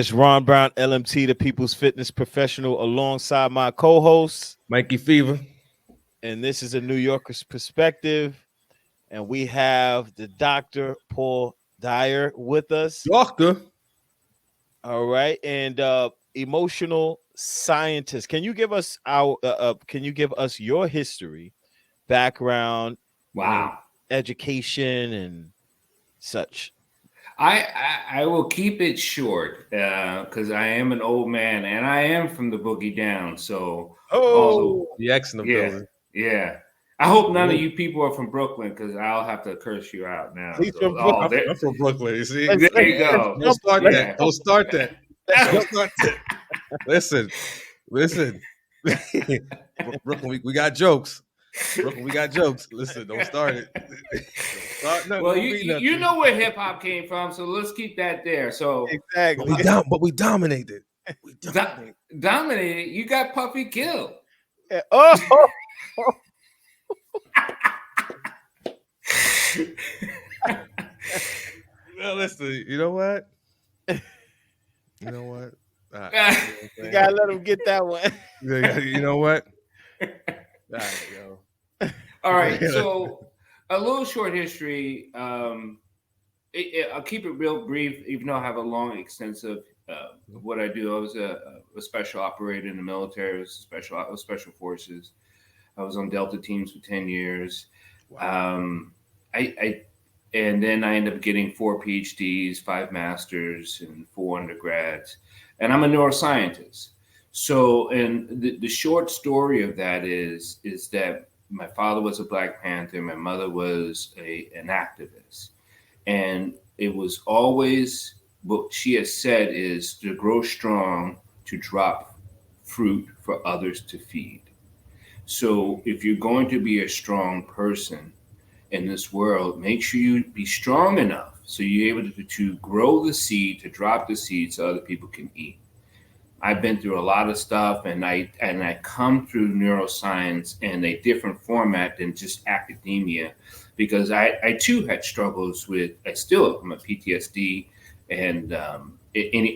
It's Ron Brown, LMT, the People's Fitness Professional, alongside my co-host, Mikey Fever. and this is a New Yorker's perspective. And we have the Dr. Paul Dyer with us. Doctor. All right, and emotional scientist. Can you give us your history, background, and Wow. education and such? I will keep it short because I am an old man and I am from the boogie down. So Oh, The X in the yeah, building. yeah. I hope none of you people are from Brooklyn because I'll have to curse you out now. He's So, from Brooklyn. I'm from Brooklyn. You see? Let's- there you go. Don't start let's- that. Don't start that. Don't start that. Listen. Brooklyn, we got jokes. Brooklyn, we got jokes. Listen, don't start it. Don't start nothing. Well, Don't be nothing. you know where hip hop came from, so let's keep that there. So exactly. But we dominated. We dominated. dominated. You got Puffy killed. Yeah. Oh, Well, listen, you know what? You know what? All right, you gotta let him get that one. you know what? All right, yo. All right, so a little short history. I'll keep it real brief, even though I have a long, extensive what I do. I was a special operator in the military. I was special forces. I was on Delta teams for 10 years. Wow. And then I ended up getting 4 PhDs, 5 masters, and 4 undergrads. And I'm a neuroscientist. So, and the short story of that is that my father was a Black Panther. My mother was an activist. And it was always what she has said is to grow strong, to drop fruit for others to feed. So if you're going to be a strong person in this world, make sure you be strong enough so you're able to grow the seed, to drop the seed so other people can eat. I've been through a lot of stuff, and I come through neuroscience in a different format than just academia, because I too had struggles with. I still am a PTSD, and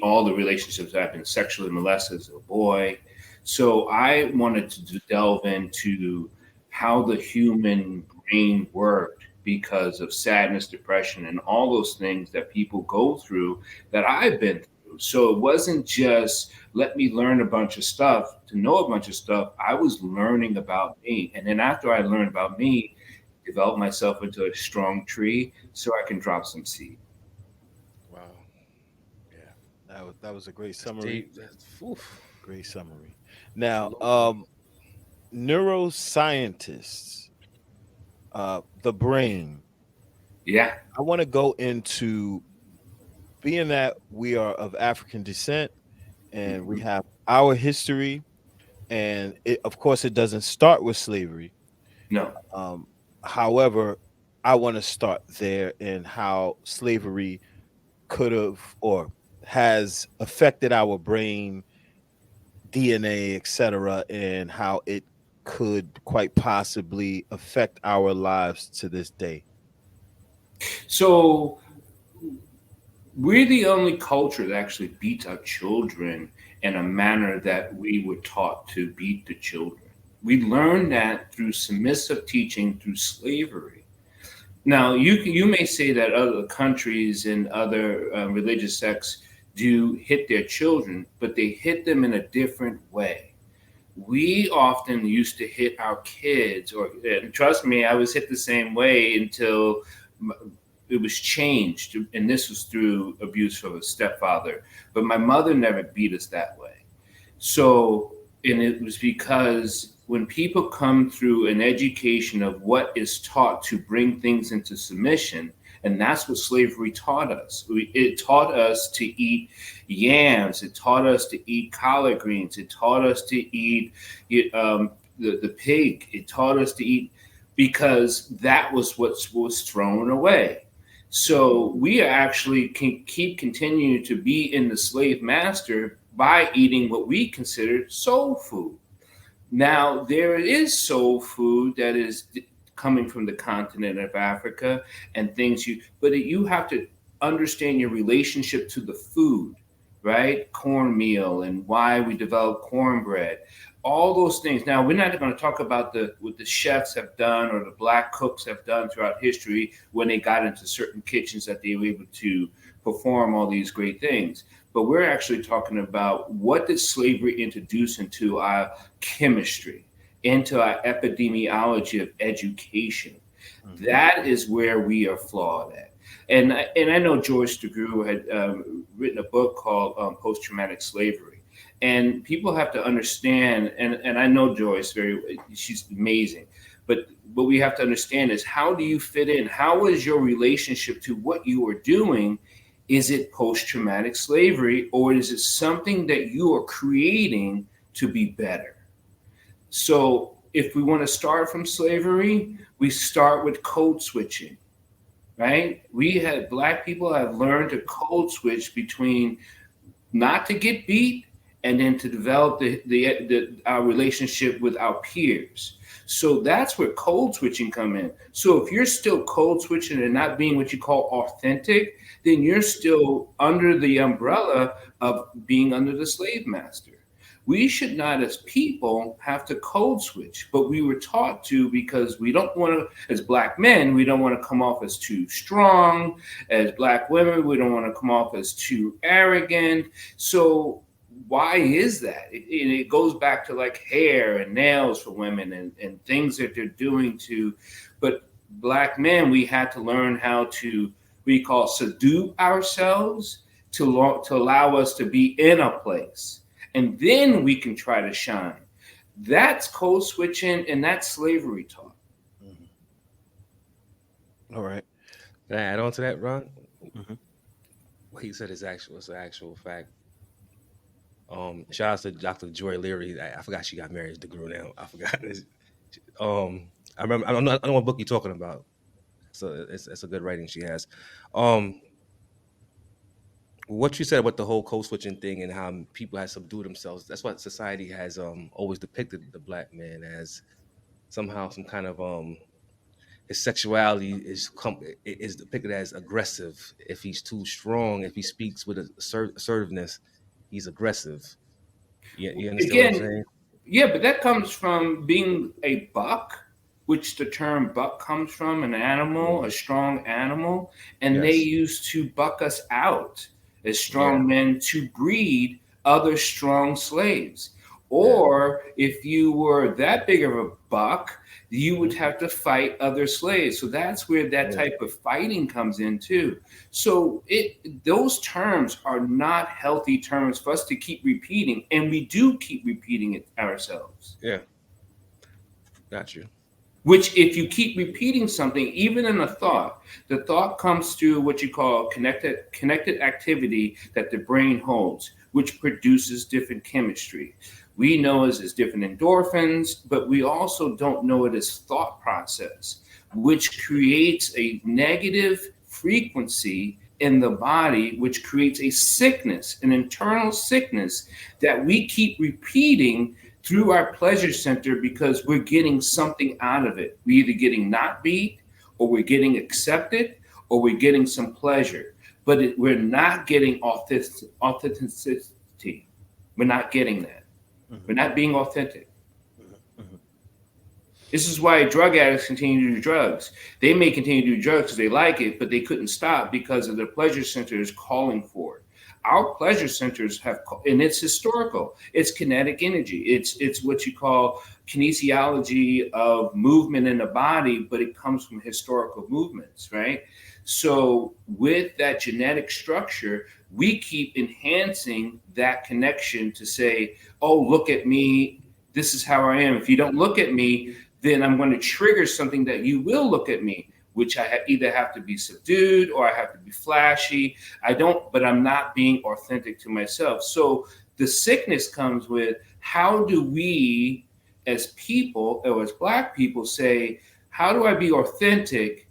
all the relationships I've been sexually molested as a boy. So I wanted to delve into how the human brain worked because of sadness, depression, and all those things that people go through that I've been through. So it wasn't just let me learn a bunch of stuff to know a bunch of stuff. I was learning about me. And then after I learned about me, develop myself into a strong tree so I can drop some seed. Wow. Yeah, that was a great summary. Oof. Great summary. Now, neuroscientists, the brain. Yeah. I want to go into, being that we are of African descent and we have our history, and of course, it doesn't start with slavery. No. However, I want to start there and how slavery could have or has affected our brain, DNA, etc., and how it could quite possibly affect our lives to this day. So we're the only culture that actually beats our children in a manner that we were taught to beat the children. We learned that through submissive teaching, through slavery. Now, you may say that other countries and other religious sects do hit their children, but they hit them in a different way. We often used to hit our kids, and trust me, I was hit the same way until it was changed, and this was through abuse from a stepfather. But my mother never beat us that way. So, and it was because when people come through an education of what is taught to bring things into submission, and that's what slavery taught us. It taught us to eat yams. It taught us to eat collard greens. It taught us to eat the pig. It taught us to eat, because that was what was thrown away. So we actually can continue to be in the slave master by eating what we consider soul food. Now, there is soul food that is coming from the continent of Africa and things but you have to understand your relationship to the food. right? Cornmeal and why we developed cornbread, all those things. Now, we're not going to talk about what the chefs have done or the black cooks have done throughout history when they got into certain kitchens that they were able to perform all these great things. But we're actually talking about what did slavery introduce into our chemistry, into our epidemiology of education. Mhm. That is where we are flawed at. And I know George DeGruy had written a book called Post-Traumatic Slavery. And people have to understand, and I know Joyce she's amazing, but what we have to understand is, how do you fit in? How is your relationship to what you are doing? Is it post-traumatic slavery, or is it something that you are creating to be better? So if we want to start from slavery, we start with code switching, right? Black people have learned to code switch between not to get beat and then to develop our relationship with our peers. So that's where code switching come in. So if you're still code switching and not being what you call authentic, then you're still under the umbrella of being under the slave master. We should not, as people, have to code switch, but we were taught to, because we don't want to, as Black men, we don't want to come off as too strong. As Black women, we don't want to come off as too arrogant. So why is that? It goes back to like hair and nails for women and things that they're doing to, but Black men, we had to learn how to, we call subdue ourselves to allow us to be in a place. And then we can try to shine. That's code switching, and that's slavery talk. Mhm. All right. Can I add on to that, Ron? Mhm. What he said is actual. It's an actual fact. Shout out to Dr. Joy Leary. I forgot she got married to DeGruy now. I forgot. I remember. I know what book you're talking about. So it's a good writing she has. Um, what you said about the whole code switching thing and how people have subdued themselves. That's what society has always depicted the Black man as, somehow some kind of his sexuality is depicted as aggressive. If he's too strong, if he speaks with assertiveness, he's aggressive. You understand what I'm Again, saying? yeah, but that comes from being a buck, which the term buck comes from, an animal, Mhm. a strong animal, and they Yes. used to buck us out as Yeah. strong men to breed other strong slaves. Yeah. Or if you were that big of a buck, you would Mhm. have to fight other slaves. So that's where that Yeah. type of fighting comes in too. So those terms are not healthy terms for us to keep repeating, and we do keep repeating it ourselves. Yeah. Got you. Which, if you keep repeating something, even in a thought, the thought comes through what you call connected activity that the brain holds, which produces different chemistry. We know it as different endorphins, but we also don't know it as thought process, which creates a negative frequency in the body, which creates a sickness, an internal sickness that we keep repeating through our pleasure center because we're getting something out of it. We're either getting not beat, or we're getting accepted, or we're getting some pleasure. But we're not getting authenticity. We're not getting that. Mhm. We're not being authentic. Mhm. Mhm. This is why drug addicts continue to do drugs. They may continue to do drugs because they like it, but they couldn't stop because of their pleasure center is calling for it. Our pleasure centers have, and it's historical. It's kinetic energy. It's what you call kinesiology of movement in the body, but it comes from historical movements, right? So with that genetic structure, we keep enhancing that connection to say, "Oh, look at me. This is how I am. If you don't look at me, then I'm going to trigger something that you will look at me, which I either have to be subdued or I have to be flashy. But I'm not being authentic to myself." So the sickness comes with, how do we as people, or as Black people, say, how do I be authentic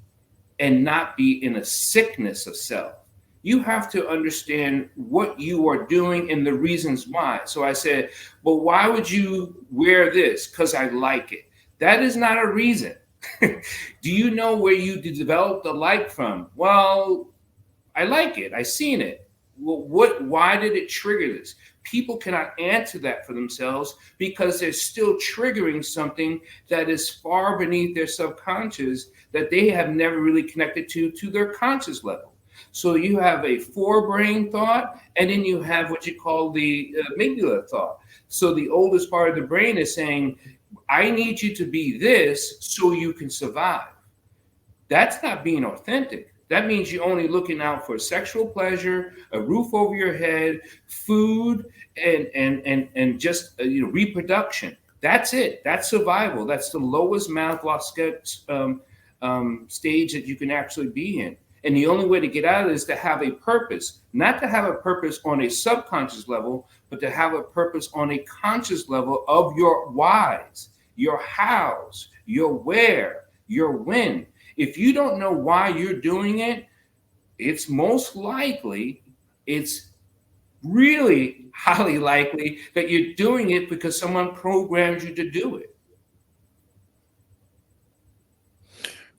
and not be in a sickness of self? You have to understand what you are doing and the reasons why. So I said, well, why would you wear this? Because I like it. That is not a reason. Do you know where you developed the like from? Well, I like it. I seen it. Well, why did it trigger this? People cannot answer that for themselves because they're still triggering something that is far beneath their subconscious that they have never really connected to their conscious level. So you have a forebrain thought, and then you have what you call the amygdala thought. So the oldest part of the brain is saying, I need you to be this so you can survive. That's not being authentic. That means you're only looking out for sexual pleasure, a roof over your head, food, and just reproduction. That's it. That's survival. That's the lowest stage that you can actually be in. And the only way to get out of it is to have a purpose, not to have a purpose on a subconscious level, but to have a purpose on a conscious level of your whys, your hows, your where, your when. If you don't know why you're doing it, it's most likely, it's really highly likely that you're doing it because someone programmed you to do it.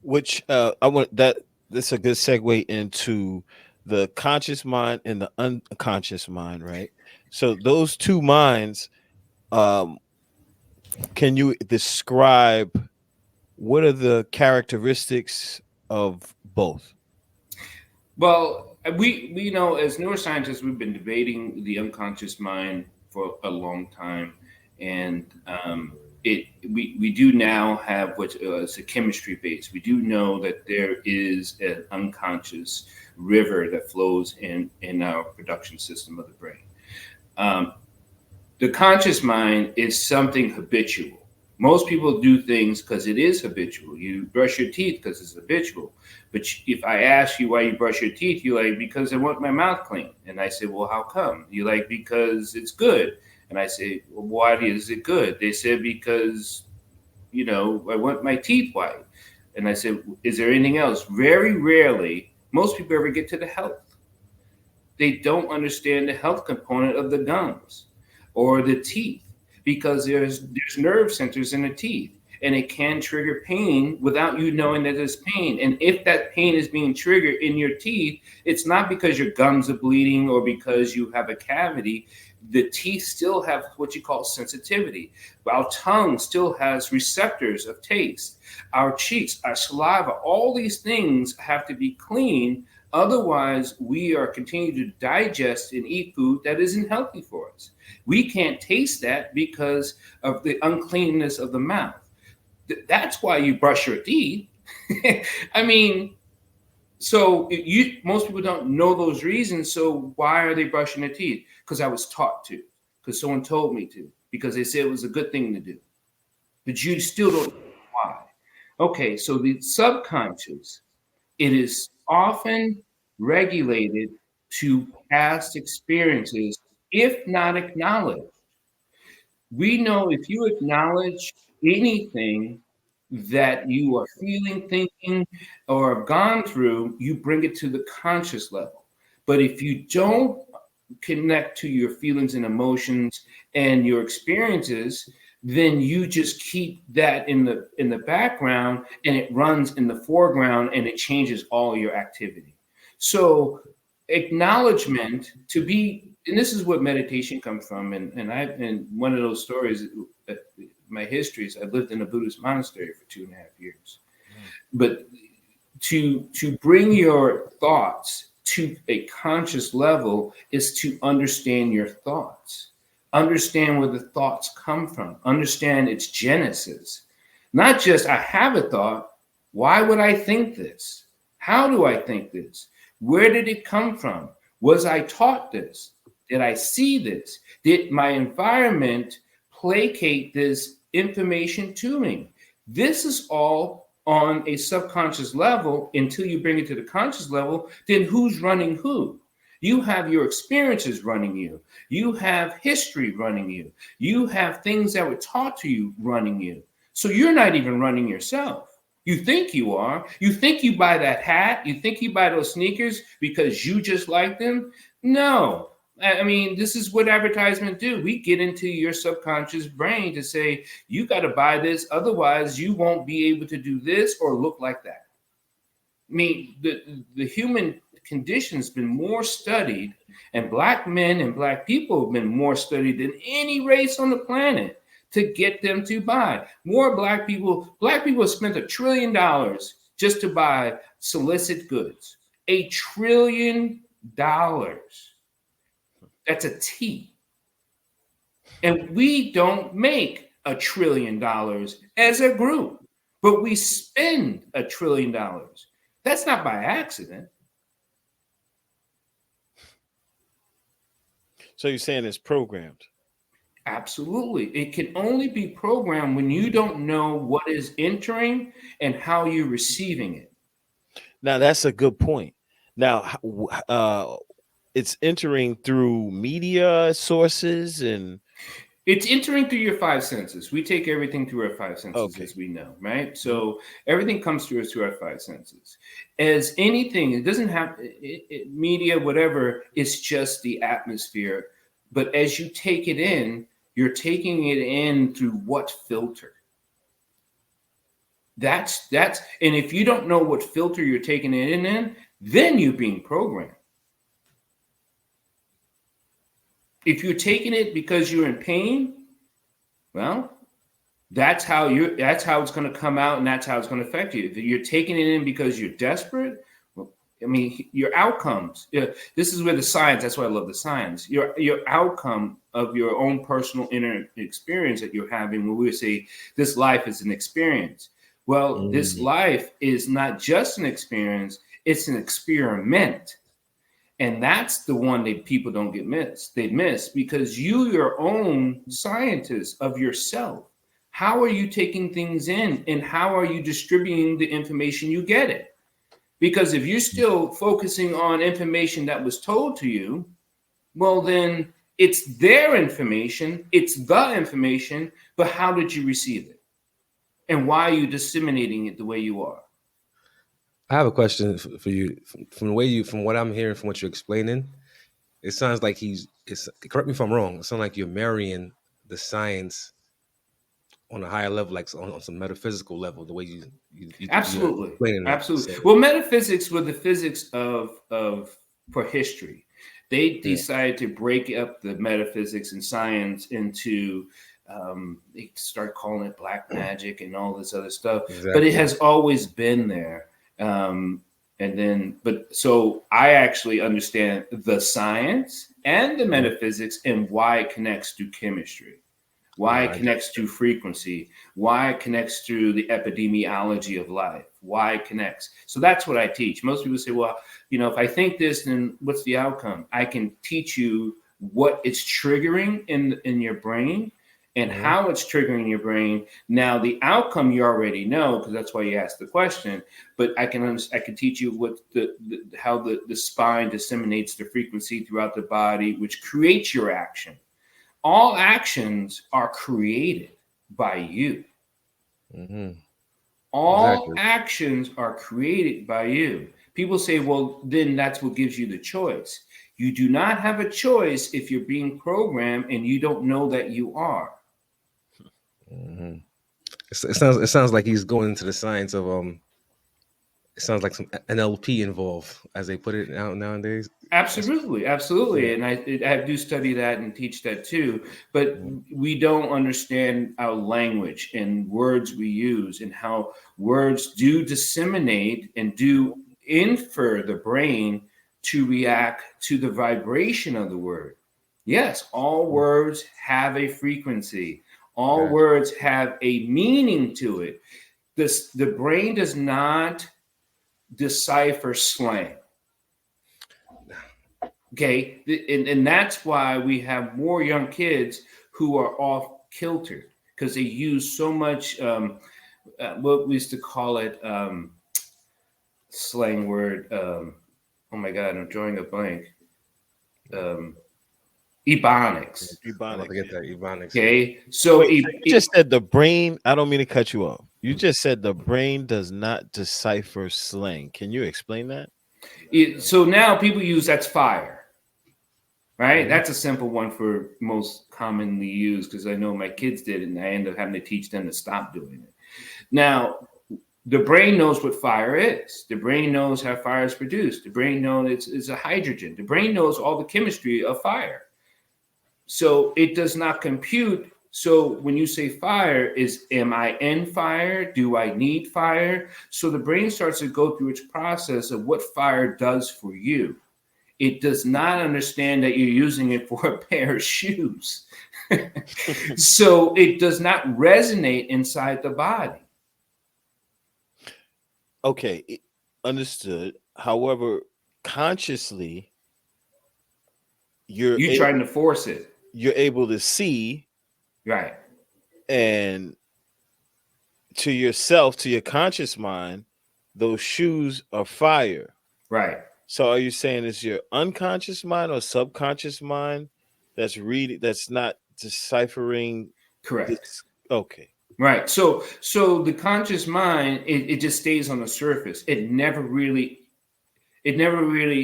Which I want that that's a good segue into the conscious mind and the unconscious mind, right? So those two minds, um, can you describe what are the characteristics of both? Well, we know as neuroscientists, we've been debating the unconscious mind for a long time, and we do now have what is a chemistry base. We do know that there is an unconscious river that flows in our production system of the brain. Um, the conscious mind is something habitual. Most people do things because it is habitual. You brush your teeth because it's habitual. But if I ask you why you brush your teeth, you're like, because I want my mouth clean. And I say, well, how come? You're like, because it's good. And I say, well, why is it good? They said, because, I want my teeth white. And I said, is there anything else? Very rarely, most people ever get to the health. They don't understand the health component of the gums or the teeth, because there's nerve centers in the teeth, and it can trigger pain without you knowing that there's pain. And if that pain is being triggered in your teeth, it's not because your gums are bleeding or because you have a cavity. The teeth still have what you call sensitivity. Our tongue still has receptors of taste. Our cheeks, our saliva, all these things have to be clean. Otherwise, we are continuing to digest and eat food that isn't healthy for us. We can't taste that because of the uncleanness of the mouth. That's why you brush your teeth. I mean, so most people don't know those reasons. So why are they brushing their teeth? Because I was taught to, because someone told me to, because they said it was a good thing to do. But you still don't know why. Okay, so the subconscious, it is often regulated to past experiences, if not acknowledged. We know if you acknowledge anything that you are feeling, thinking, or have gone through, you bring it to the conscious level. But if you don't connect to your feelings and emotions and your experiences, then you just keep that in the background, and it runs in the foreground, and it changes all your activity. So acknowledgement to be, and this is what meditation comes from. And one of those stories, my history is I lived in a Buddhist monastery for 2.5 years. But to bring your thoughts to a conscious level is to understand your thoughts, understand where the thoughts come from, understand its genesis. Not just I have a thought, why would I think this? How do I think this? Where did it come from? Was I taught this? Did I see this? Did my environment placate this information to me? This is all on a subconscious level. Until you bring it to the conscious level, then who's running who? You have your experiences running you. You have history running you. You have things that were taught to you running you. So you're not even running yourself. You think you are. You think you buy that hat. You think you buy those sneakers because you just like them. No. I mean, this is what advertisements do. We get into your subconscious brain to say, you got to buy this. Otherwise, you won't be able to do this or look like that. I mean, the human condition has been more studied, and black men and black people have been more studied than any race on the planet to get them to buy. More black people have spent $1 trillion just to buy solicit goods. $1 trillion. That's a T. And we don't make $1 trillion as a group, but we spend $1 trillion. That's not by accident. So you're saying it's programmed? Absolutely. It can only be programmed when you don't know what is entering and how you're receiving it. Now that's a good point. Now, it's entering through media sources and it's entering through your five senses. We take everything through our five senses, as we know, right? So everything comes through us through our five senses. As anything, it doesn't have media, whatever. It's just the atmosphere. But as you take it in, you're taking it in through what filter? That's and if you don't know what filter you're taking it in, then you're being programmed. If you're taking it because you're in pain, well, that's how it's going to come out, and that's how it's going to affect you. If you're taking it in because you're desperate, well, I mean, your outcomes. This is where the science. That's why I love the science. Your outcome of your own personal inner experience that you're having. Where we say this life is an experience. Well, this life is not just an experience; it's an experiment. And that's the one that people don't get missed. They miss because your own scientist of yourself. How are you taking things in, and how are you distributing the information you get it? Because if you're still focusing on information that was told to you, well, then it's their information, it's the information, but how did you receive it? And why are you disseminating it the way you are? I have a question for you. From what I'm hearing, from what you're explaining, it sounds like correct me if I'm wrong. It sounds like you're marrying the science on a higher level, like on some metaphysical level, the way you absolutely. So, well, metaphysics were the physics of for history. They decided to break up the metaphysics and science into they start calling it black magic and all this other stuff. Exactly. But it has always been there. So I actually understand the science and the metaphysics and why it connects to chemistry, why it connects to frequency, why it connects to the epidemiology of life, why it connects. So that's what I teach. Most people say, well, if I think this, then what's the outcome? I can teach you what it's triggering in your brain and how it's triggering your brain. Now, the outcome you already know, because that's why you asked the question. But I can teach you what how the spine disseminates the frequency throughout the body, which creates your action. All actions are created by you. All actions are created by you. People say, well, then that's what gives you the choice. You do not have a choice if you're being programmed and you don't know that you are. It sounds like he's going into the science of it sounds like some NLP involved, as they put it out nowadays. Absolutely. Yeah. And I do study that and teach that too. But we don't understand our language and words we use and how words do disseminate and do infer the brain to react to the vibration of the word. Yes, all words have a frequency. All words have a meaning to it. The brain does not decipher slang. Okay, and that's why we have more young kids who are off kilter because they use so much what we used to call it slang word. Oh my God, I'm drawing a blank. Ebonics. Ebonics. Okay, so you just said the brain. I don't mean to cut you off. You just said the brain does not decipher slang. Can you explain that? So now people use that's fire, right? That's a simple one for most commonly used because I know my kids did it and I end up having to teach them to stop doing it. Now, The brain knows what fire is. The brain knows how fire is produced. The brain knows it's a hydrogen. The brain knows all the chemistry of fire. So it does not compute. So when you say fire, am I in fire? Do I need fire? So the brain starts to go through its process of what fire does for you. It does not understand that you're using it for a pair of shoes. So it does not resonate inside the body. Okay, understood. However, consciously, you're trying to force it. You're able to see, right, and to yourself, to your conscious mind, those shoes are fire. Right. So are you saying it's your unconscious mind or subconscious mind that's reading, that's not deciphering? Correct. Okay. Right. So the conscious mind, it just stays on the surface. It never really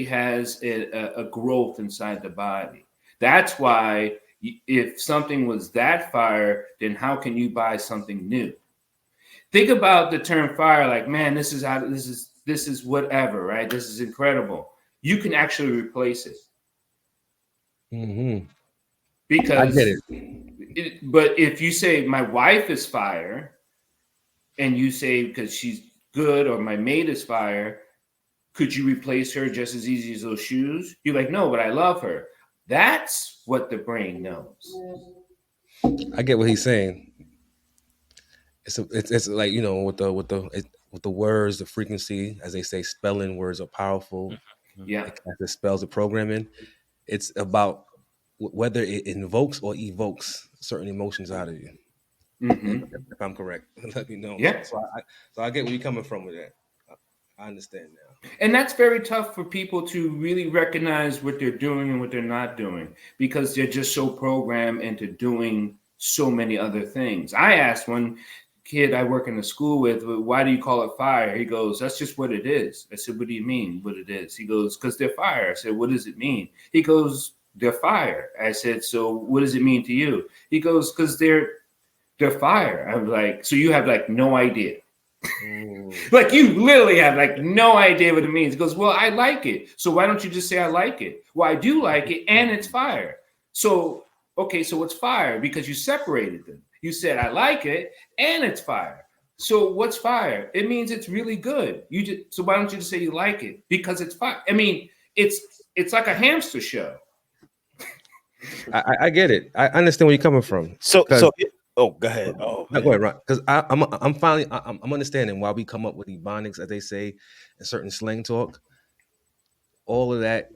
has a growth inside the body. That's why if something was that fire, then how can you buy something new? Think about the term fire, like, man, this is whatever, right? This is incredible. You can actually replace it. Mm-hmm. Because I get it. But if you say my wife is fire, and you say because she's good, or my mate is fire, could you replace her just as easy as those shoes? You're like, no, but I love her. That's what the brain knows. I get what he's saying. It's like, you know, with the words, the frequency, as they say, spelling words are powerful. Yeah, it casts the spells of programming. It's about whether it invokes or evokes certain emotions out of you. Mm-hmm. If I'm correct, let me know. Yeah. So I get where you're coming from with that. I understand now. And that's very tough for people to really recognize what they're doing and what they're not doing, because they're just so programmed into doing so many other things. I asked one kid I work in the school with, why do you call it fire? He goes, that's just what it is. I said, what do you mean what it is? He goes, because they're fire. I said, what does it mean? He goes, they're fire. I said, so what does it mean to you? He goes, because they're fire. I'm like, so you have like no idea. Like you literally have like no idea what it means. He goes, well, I like it. So why don't you just say I like it? Well, I do like it, and it's fire. So, okay, so what's fire? Because you separated them. You said I like it, and it's fire. So what's fire? It means it's really good. So why don't you just say you like it? Because it's fire. I mean, it's like a hamster show. I get it. I understand where you're coming from. Oh, go ahead. Oh, no, go ahead, Ron. Because I'm finally I'm understanding why we come up with ebonics, as they say, in certain slang talk. All of that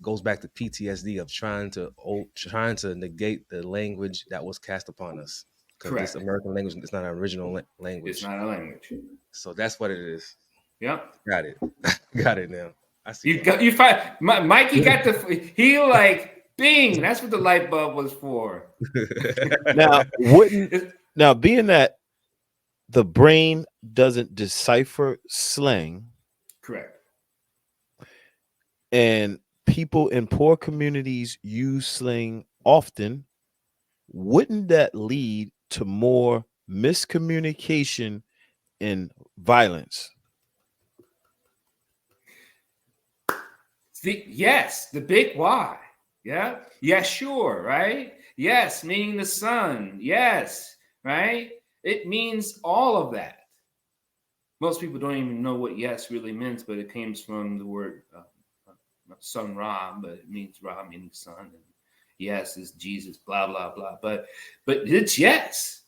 goes back to PTSD of trying to negate the language that was cast upon us. Because this American language is not an original language. It's not a language. So that's what it is. Yeah. Got it. Got it now. I see. You find Mikey got he like. Bing, that's what the light bulb was for. Now, being that the brain doesn't decipher slang, correct, and people in poor communities use slang often, wouldn't that lead to more miscommunication and violence? Yes, the big why. Yeah. Yes, sure. Right. Yes. Meaning the sun. Yes. Right. It means all of that. Most people don't even know what yes really means, but it comes from the word sun Ra, but it means Ra meaning sun. And yes is Jesus, blah, blah, blah. But it's yes.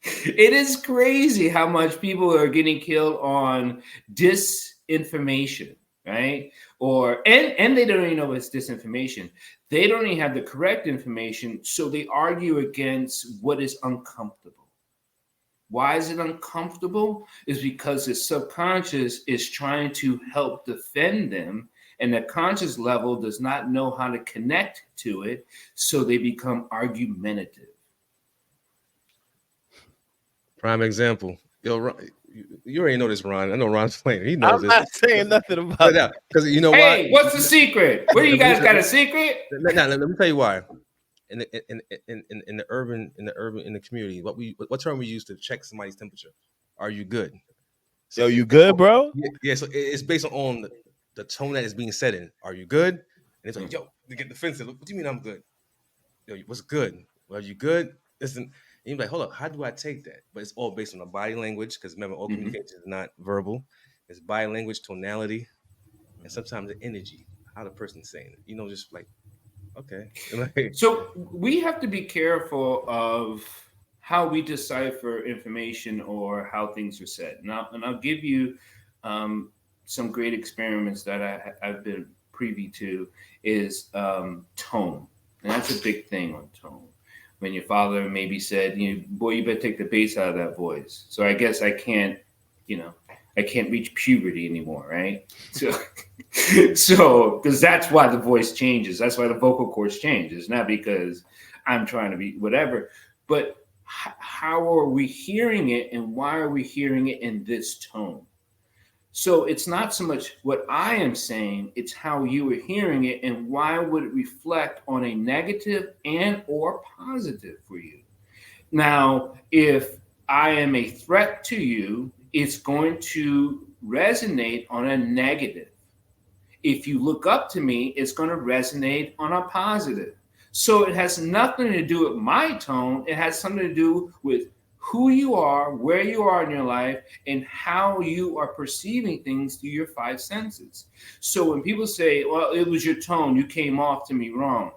It is crazy how much people are getting killed on disinformation. Right? And they don't even know it's disinformation. They don't even have the correct information, so they argue against what is uncomfortable. Why is it uncomfortable? Is because the subconscious is trying to help defend them, and the conscious level does not know how to connect to it, so they become argumentative. Prime example. Yo, you already know this, Ron. I know Ron's playing. He knows I'm not saying nothing about that. Because you know hey, what's the secret? What do you guys got a secret? Let me tell you why. In the community, what term we use to check somebody's temperature? are you good? So Yo, you good, bro? yeah, so it's based on the tone that is being said in. Are you good? And it's like, Mm. yo, they get defensive. What do you mean I'm good? Yo, what's good? Well, are you good? Listen, and you're like, hold up, how do I take that? But it's all based on the body language, because remember, all Mm-hmm. communication is not verbal. It's body language, tonality, and sometimes the energy, how the person's saying it. Just like, okay. Like, So we have to be careful of how we decipher information or how things are said. And I'll give you um, some great experiments that I've been privy to is tone, and that's a big thing on tone. When your father maybe said, boy, you better take the bass out of that voice. So I guess you know, I can't reach puberty anymore, right? So, so because that's why the voice changes. That's why the vocal cords change. It's not because I'm trying to be whatever, but how are we hearing it, and why are we hearing it in this tone? So it's not so much what I am saying, it's how you are hearing it, and why would it reflect on a negative and or positive for you. Now, if I am a threat to you, it's going to resonate on a negative. If you look up to me, it's going to resonate on a positive. So it has nothing to do with my tone. It has something to do with who you are, where you are in your life, and how you are perceiving things through your five senses. So when people say, well, it was your tone, you came off to me wrong.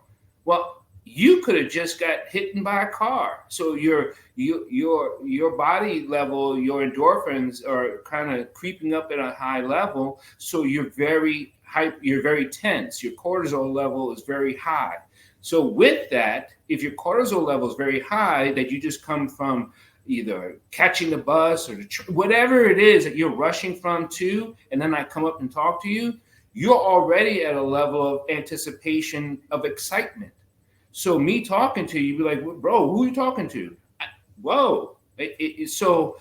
Well, you could have just got hit by a car. So your body level, your endorphins are kind of creeping up at a high level. So you're very you're very tense. Your cortisol level is very high. So with that, if your cortisol level is very high, that you just come from either catching the bus or whatever it is that you're rushing from to, and then I come up and talk to you, you're already at a level of anticipation of excitement. So me talking to you, be like, bro, who are you talking to? Whoa. So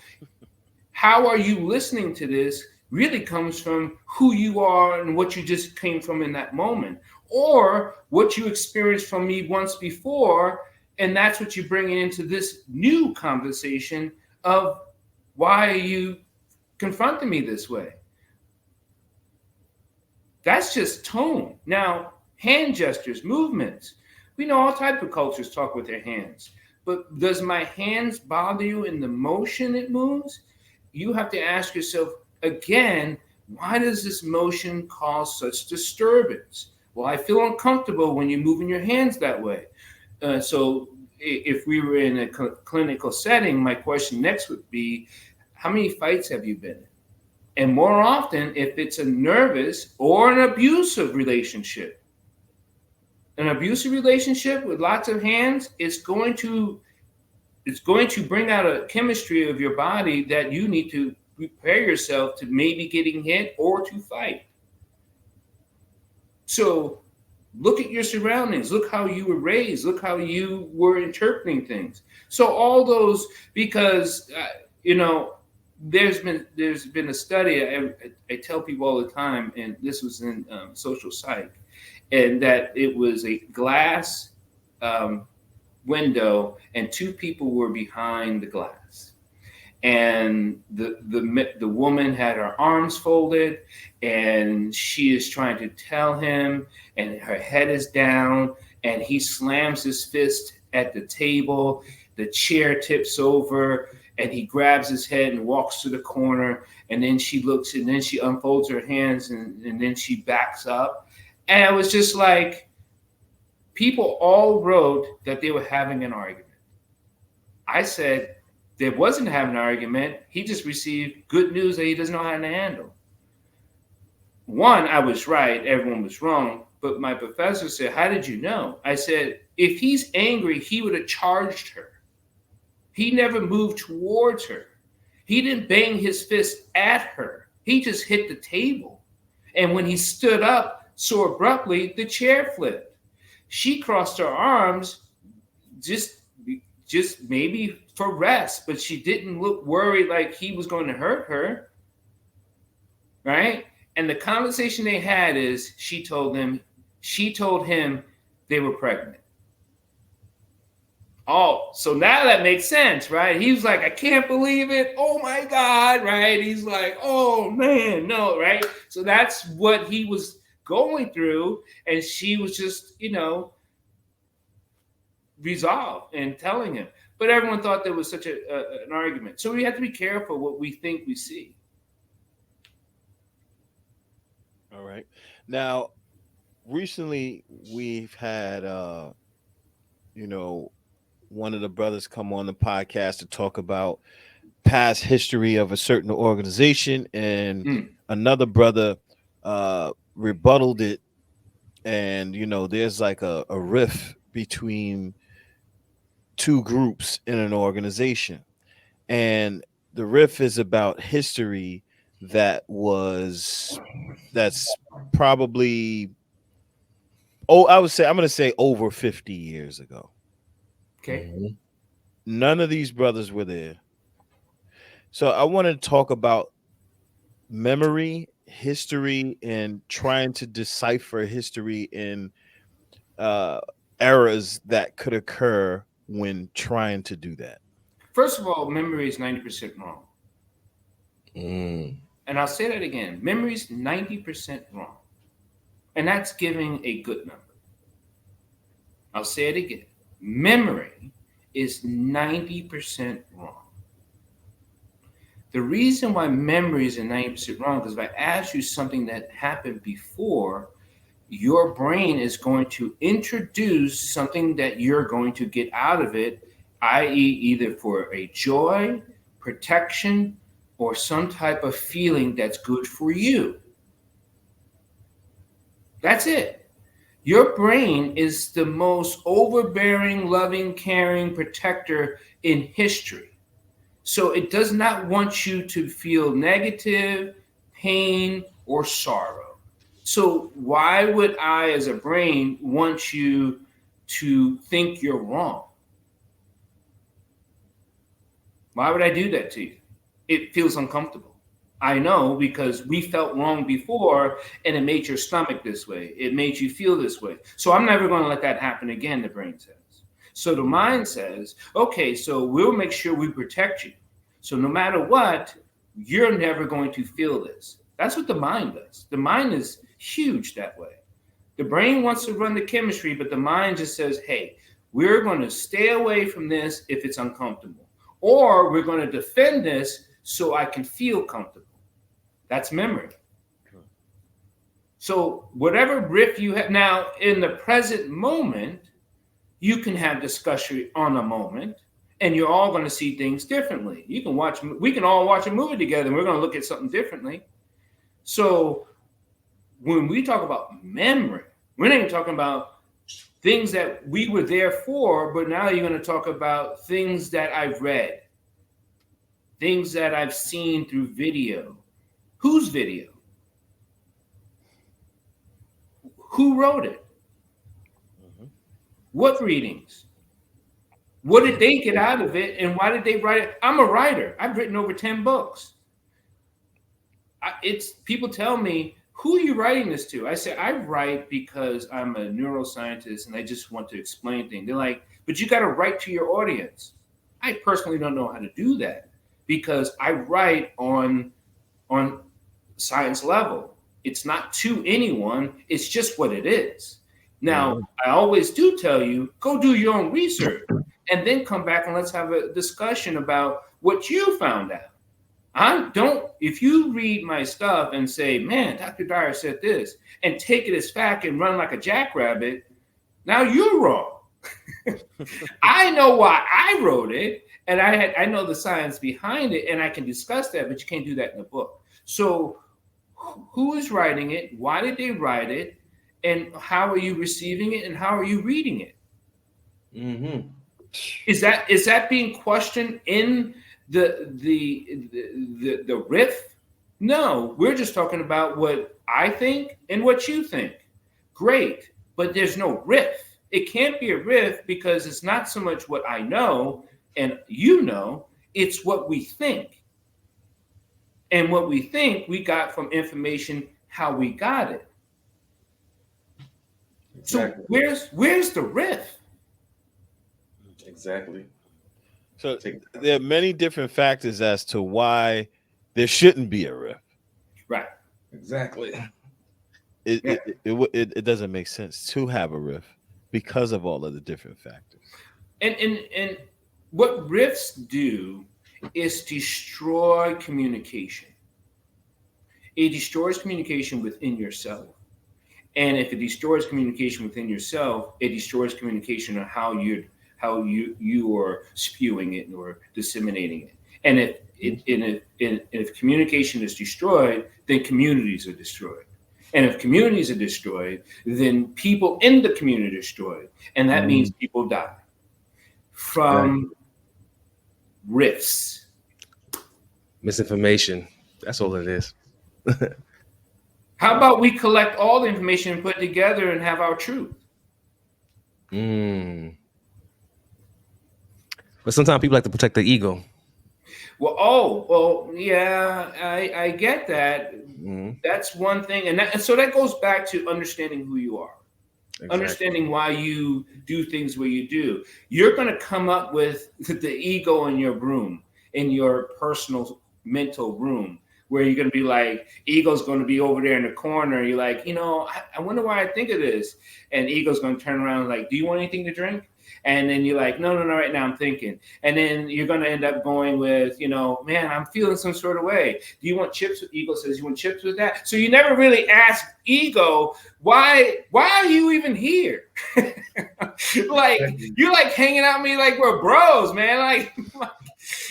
how are you listening to this really comes from who you are and what you just came from in that moment, or what you experienced from me once before, and that's what you're bringing into this new conversation of why are you confronting me this way. That's just tone. Now, hand gestures, movements. We know all types of cultures talk with their hands, but does my hands bother you in the motion it moves? You have to ask yourself again, why does this motion cause such disturbance? Well, I feel uncomfortable when you're moving your hands that way. So if we were in a clinical setting, my question next would be, how many fights have you been in? And more often, if it's a nervous or an abusive relationship with lots of hands, it's going to bring out a chemistry of your body that you need to prepare yourself to maybe getting hit or to fight. So look at your surroundings. Look how you were raised. Look how you were interpreting things. So all those, because there's been a study. I tell people all the time, and this was in social psych, and that it was a glass window, and two people were behind the glass, and the woman had her arms folded, and she is trying to tell him, and her head is down, and he slams his fist at the table. The chair tips over, and he grabs his head and walks to the corner, and then she looks, and then she unfolds her hands, and then she backs up. And it was just like, people all wrote that they were having an argument. I said, there wasn't having an argument. He just received good news that he doesn't know how to handle. One, I was right, everyone was wrong. But my professor said, how did you know? I said, if he's angry, he would have charged her. He never moved towards her. He didn't bang his fist at her. He just hit the table. And when he stood up so abruptly, the chair flipped. She crossed her arms just maybe for rest, but she didn't look worried like he was going to hurt her. Right? And the conversation they had is she told him they were pregnant. Oh, so now that makes sense, right? He was like, I can't believe it. Oh my God, right? He's like, oh man, no, right? So that's what he was going through. And she was just, resolved and telling him. But everyone thought there was such an argument. So we have to be careful what we think we see. All right. Now, recently we've had you know, one of the brothers come on the podcast to talk about past history of a certain organization, and Mm, another brother rebutted it. And there's like a rift between two groups in an organization, and the riff is about history that's probably, I'm going to say over 50 years ago. okay. None of these brothers were there. So I want to talk about memory, history, and trying to decipher history in uh errors that could occur when trying to do that. First of all, memory is 90% wrong. Mm. And I'll say that again. Memory is 90% wrong. And that's giving a good number. I'll say it again. Memory is 90% wrong. The reason why memory is 90% wrong is if I ask you something that happened before, your brain is going to introduce something that you're going to get out of it, i.e., either for a joy, protection, or some type of feeling that's good for you. That's it. Your brain is the most overbearing, loving, caring protector in history. So it does not want you to feel negative, pain, or sorrow. So why would I, as a brain, want you to think you're wrong? Why would I do that to you? It feels uncomfortable. I know, because we felt wrong before and it made your stomach this way. It made you feel this way. So I'm never going to let that happen again, the brain says. So the mind says, okay, so we'll make sure we protect you. So no matter what, you're never going to feel this. That's what the mind does. The mind is huge that way. The brain wants to run the chemistry, but the mind just says, hey, we're going to stay away from this if it's uncomfortable. Or we're going to defend this so I can feel comfortable. That's memory. So whatever riff you have now in the present moment, you can have discussion on a moment, and you're all going to see things differently. We can all watch a movie together, and we're going to look at something differently. So when we talk about memory, we're not even talking about things that we were there for, but now you're going to talk about things that I've read, things that I've seen through video. Whose video? Who wrote it? What readings? What did they get out of it, and why did they write it? I'm a writer. I've written over 10 books. It's people tell me, who are you writing this to? I say, I write because I'm a neuroscientist and I just want to explain things. They're like, but you got to write to your audience. I personally don't know how to do that because I write on science level. It's not to anyone. It's just what it is. Now, I always do tell you, go do your own research and then come back and let's have a discussion about what you found out. If you read my stuff and say, man, Dr. Dyer said this, and take it as fact and run like a jackrabbit, now you're wrong. I know why I wrote it, and I know the science behind it, and I can discuss that, but you can't do that in a book. So who is writing it? Why did they write it? And how are you receiving it? And how are you reading it? Mm-hmm. Is that being questioned in the riff? No, we're just talking about what I think and what you think. Great, but there's no riff. It can't be a riff because it's not so much what I know and you know, it's what we think. And what we think we got from information, how we got it. Exactly. So where's the riff? Exactly. So Take there are many different factors as to why there shouldn't be a rift. Right. exactly. Yeah. It doesn't make sense to have a rift because of all of the different factors. And what rifts do is destroy communication. It destroys communication within yourself. And if it destroys communication within yourself, it destroys communication on how you are spewing it or disseminating it. And if communication is destroyed, then communities are destroyed. And if communities are destroyed, then people in the community are destroyed. And that means people die from rifts. Misinformation. That's all it is. How about we collect all the information and put it together and have our truth? Mm. But sometimes people like to protect their ego. Well, yeah, I get that. That's one thing, and so that goes back to understanding who you are, understanding why you do things the way you do. You're going to come up with the ego in your room, in your personal mental room, where you're going to be like, ego's going to be over there in the corner. You're like, I wonder why I think of this, and ego's going to turn around and like, do you want anything to drink? And then you're like, no, right now I'm thinking. And then you're going to end up going with, man, I'm feeling some sort of way. Do you want chips? Ego says, you want chips with that? So you never really ask ego, why are you even here? Like, you're like hanging out with me like we're bros, man. Like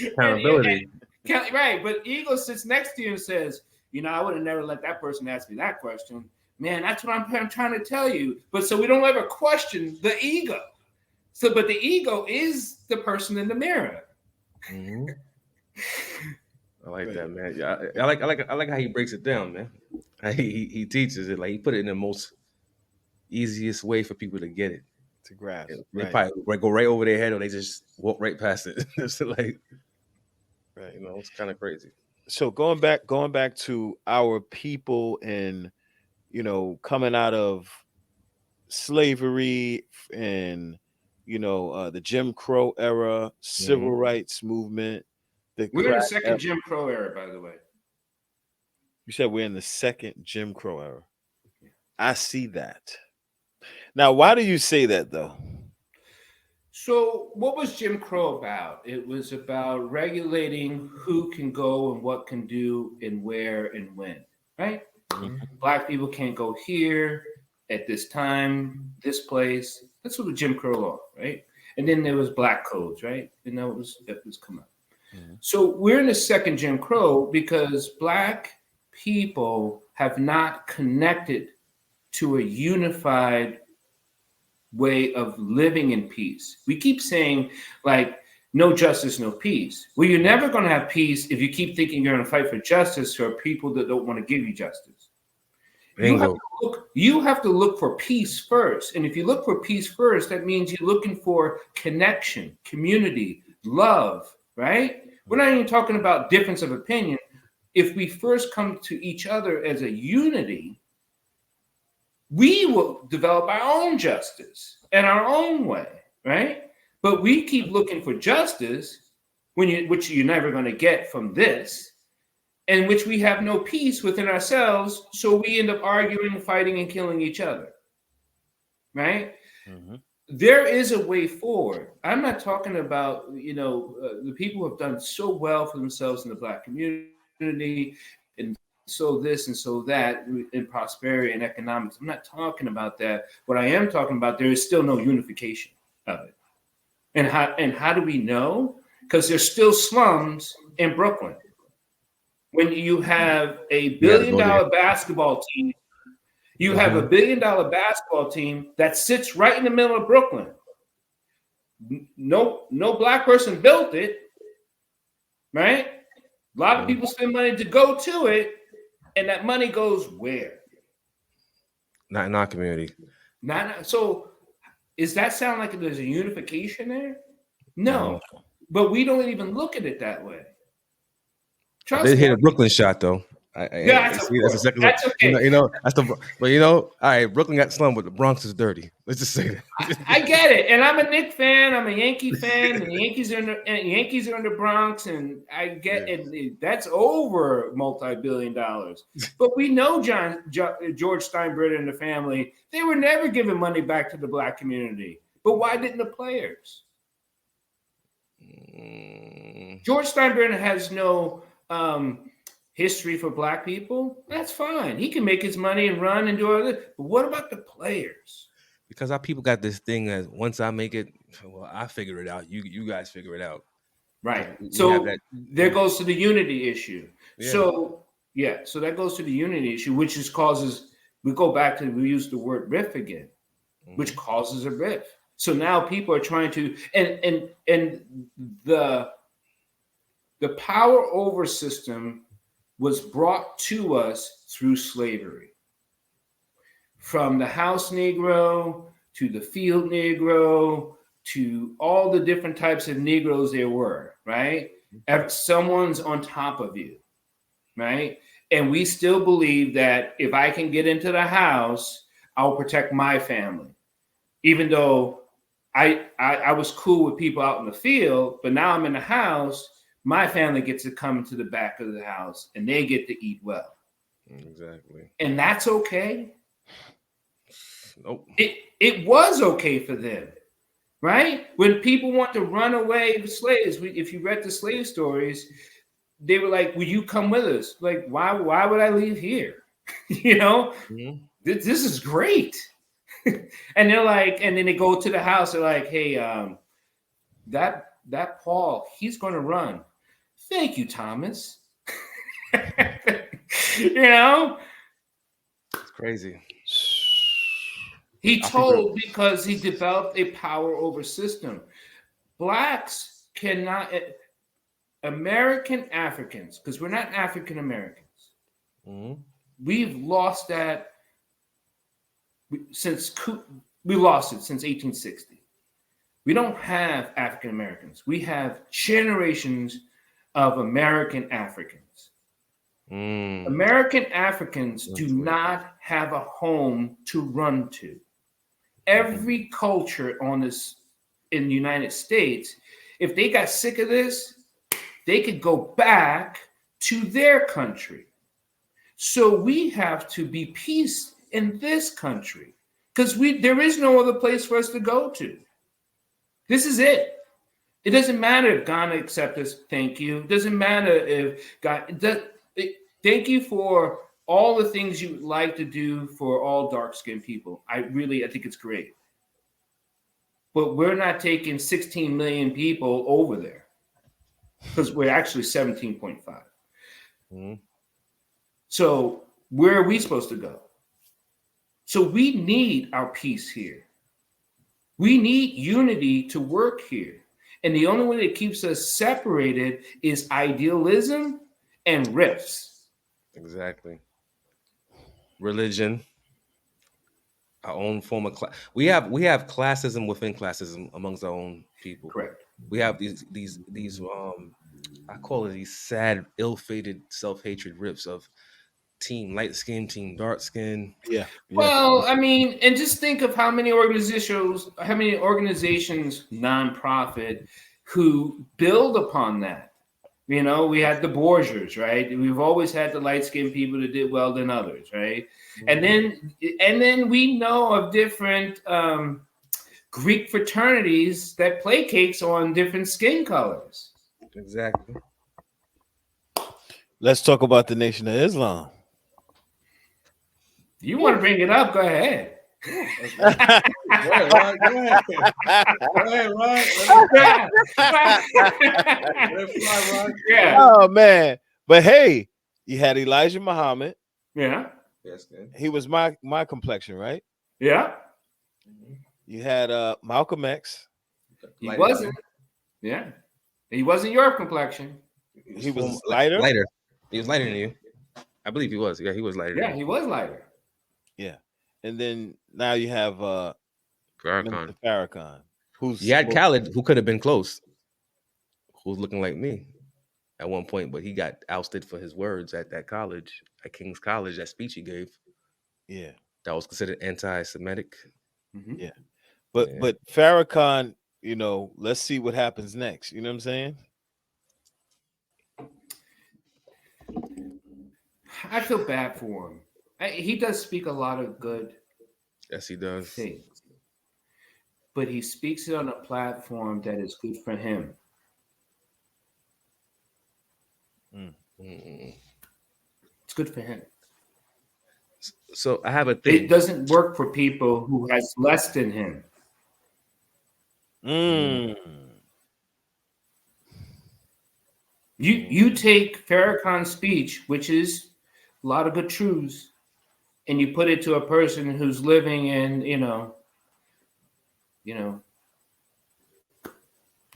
Accountability. Right. But ego sits next to you and says, I would have never let that person ask me that question. Man, that's what I'm trying to tell you. But so we don't ever question the ego. So, but the ego is the person in the mirror. Mm-hmm. I like that, man. Yeah, I like how he breaks it down, man. He teaches it, like he put it in the most easiest way for people to get it, to grasp. They probably go right over their head, or they just walk right past it. It's like, right, it's kind of crazy. So going back to our people and coming out of slavery and the Jim Crow era, civil rights movement. We're in the second Jim Crow era, by the way. You said we're in the second Jim Crow era. I see that. Now, why do you say that, though? So what was Jim Crow about? It was about regulating who can go and what can do and where and when, right? Black people can't go here at this time, this place. That's what the Jim Crow law, right? And then there was black codes, right? And that was come up. So we're in the second Jim Crow because black people have not connected to a unified way of living in peace. We keep saying, like, no justice, no peace. Well, you're never going to have peace if you keep thinking you're going to fight for justice for people that don't want to give you justice. You have to look for peace first. And if you look for peace first, that means you're looking for connection, community, love, right? We're not even talking about difference of opinion. If we first come to each other as a unity, we will develop our own justice and our own way, right? But we keep looking for justice, which you're never going to get from this, and which we have no peace within ourselves, so we end up arguing, fighting, and killing each other, right? There is a way forward. I'm not talking about, the people who have done so well for themselves in the Black community, and so this and so that in prosperity and economics. I'm not talking about that. What I am talking about, there is still no unification of it. And how do we know? Because there's still slums in Brooklyn. When you have a $1 billion basketball team, you have a $1 billion basketball team that sits right in the middle of Brooklyn. No black person built it, right? A lot of people spend money to go to it, and that money goes where? Not in our community. So, does that sound like there's a unification there? No, but we don't even look at it that way. I did hear the Brooklyn shot, though. That's See, that's the second. that's okay. That's the. But all right, Brooklyn got slum, but the Bronx is dirty. Let's just say that. I get it, and I'm a Knicks fan. I'm a Yankee fan, and the Yankees are in the Bronx, and I get it. That's over multi-billion dollars. But we know George Steinbrenner and the family. They were never giving money back to the black community. But why didn't the players? George Steinbrenner has no history for black people. That's fine. He can make his money and run and do all this. But what about the players? Because our people got this thing that once I make it, well, I figure it out. You guys figure it out. Right. So there goes to the unity issue. Yeah. So that goes to the unity issue, which we go back to, we use the word riff again, which causes a riff. So now people are trying to, and the power over system was brought to us through slavery. From the house Negro to the field Negro to all the different types of Negroes there were, right? Someone's on top of you, right? And we still believe that if I can get into the house, I'll protect my family. Even though I was cool with people out in the field, but now I'm in the house, my family gets to come to the back of the house and they get to eat well. Exactly. And that's okay. Nope. It was okay for them, right? When people want to run away with slaves, if you read the slave stories, they were like, will you come with us? Like, why would I leave here? This is great. And they're like, and then they go to the house, they're like, hey, that Paul, he's going to run. Thank you, Thomas. It's crazy. He told because he developed a power over system. Blacks cannot, American Africans, because we're not African Americans. We've lost that since 1860. We don't have African Americans. We have generations of American Africans. American Africans do not have a home to run to. Every culture in the United States, if they got sick of this, they could go back to their country. So we have to be peace in this country because there is no other place for us to go to. This is it. It doesn't matter if Ghana accepts us. Thank you. It doesn't matter if God. Thank you for all the things you would like to do for all dark-skinned people. I think it's great. But we're not taking 16 million people over there because we're actually 17.5. So where are we supposed to go? So we need our peace here. We need unity to work here. And the only way that keeps us separated is idealism and rifts. Exactly. Religion, our own form of class. We have classism within classism amongst our own people. Correct. We have these I call it these sad, ill-fated self-hatred rips of team light skin, team dark skin. Yeah. Well, I mean, and just think of how many organizations, nonprofit, who build upon that. We had the Borgias, right? We've always had the light-skinned people that did well than others, right? And then we know of different Greek fraternities that placate on different skin colors. Exactly. Let's talk about the Nation of Islam. You want to bring it up? Go ahead. Go ahead, Rod. Yeah. Oh man. But hey, you had Elijah Muhammad. Yeah. That's good. He was my complexion, right? Yeah. You had Malcolm X. He wasn't. Yeah. He wasn't your complexion. He was lighter. He was lighter than you. I believe he was. Yeah, he was lighter. Yeah, he was lighter. Yeah. And then now you have Farrakhan. You had Khaled, who could have been close, who's looking like me. at one point, but he got ousted for his words at that college, at King's College, that speech he gave Yeah. that was considered anti-Semitic. Mhm. Yeah. Yeah. But Farrakhan, let's see what happens next. You know what I'm saying? I feel bad for him. He does speak a lot of good Yes, he does. things, but he speaks it on a platform that is good for him. Mm. Mm. It's good for him. So I have a It thing. doesn't work for people who has less than him. Mm. Mm. You take Farrakhan's speech, which is a lot of good truths, and you put it to a person who's living in,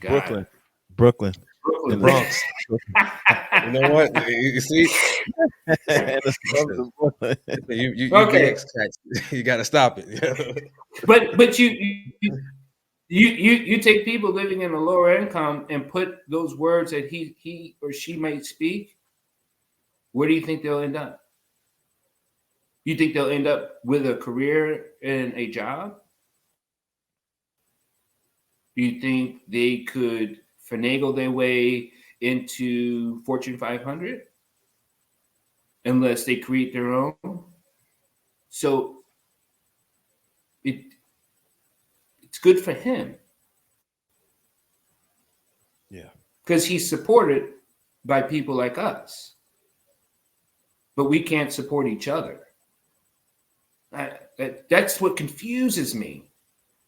God, Brooklyn. Brooklyn. The In Brooklyn. the Bronx. You know what? You see, in the slums listen, of Brooklyn. you Okay, BX cats, you got to stop it. but you take people living in a lower income and put those words that he or she might speak. Where do you think they'll end up? You think they'll end up with a career and a job? Do you think they could finagle their way into Fortune 500 unless they create their own? So it it's good for him Yeah. because he's supported by people like us, but we can't support each other. That's what confuses me.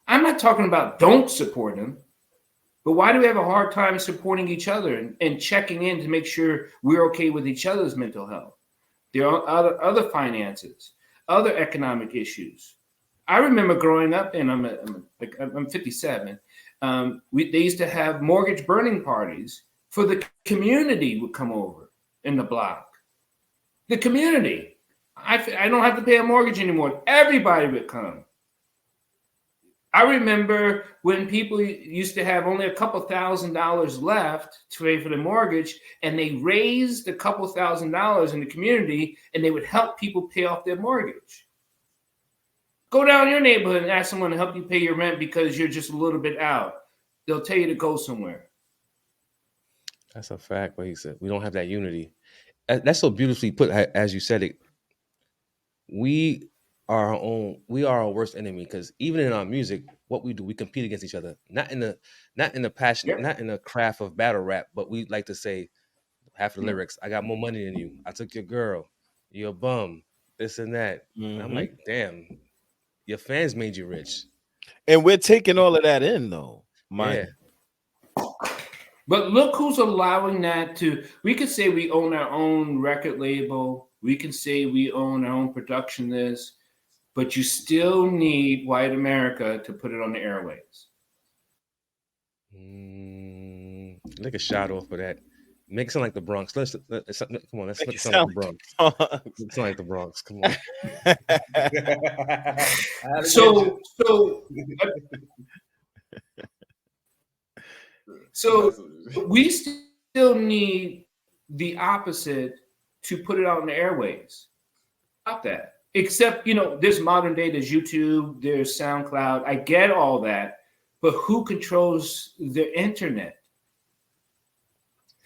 I'm not talking about don't support him, but why do we have a hard time supporting each other and checking in to make sure we're okay with each other's mental health? There are other finances, other economic issues. I remember growing up, and I'm 57. They used to have mortgage burning parties for the community would come over in the block. The community. I don't have to pay a mortgage anymore. Everybody would come. I remember when people used to have only a couple $1,000s left to pay for the mortgage, and they raised a couple $1,000s in the community, and they would help people pay off their mortgage. Go down your neighborhood and ask someone to help you pay your rent because you're just a little bit out. They'll tell you to go somewhere. That's a fact. But he said we don't have that unity. That's so beautifully put, as you said it. We are our own. We are our worst enemy because even in our music, what we do, we compete against each other. Not in the passion, Yep. not in the craft of battle rap, but we like to say half the Yeah. lyrics. I got more money than you. I took your girl. You're a bum. This and that. And I'm Hmm. like, damn, your fans made you rich. And we're taking all of that in, though, mind Yeah. you. But look who's allowing that to. We could say we own our own record label. We can say we own our own production this, but you still need white America to put it on the airwaves. Make a shot off of that. Make it sound like the Bronx. Come on. Let's Make make it it sound like sound the Bronx. like Make it sound like the Bronx. Come on. I had to get you. So uh, so we still need the opposite to put it out in the airwaves. Stop that. Except, there's modern day, there's YouTube, there's SoundCloud. I get all that, but who controls the internet?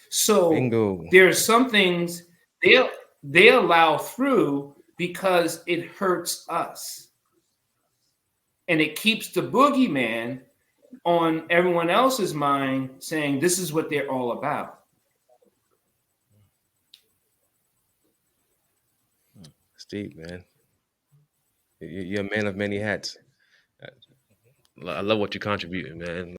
So Bingo. there are some things they allow through because it hurts us. And it keeps the boogeyman on everyone else's mind saying this is what they're all about. Steve, man. You're a man of many hats. I love what you contributing, man.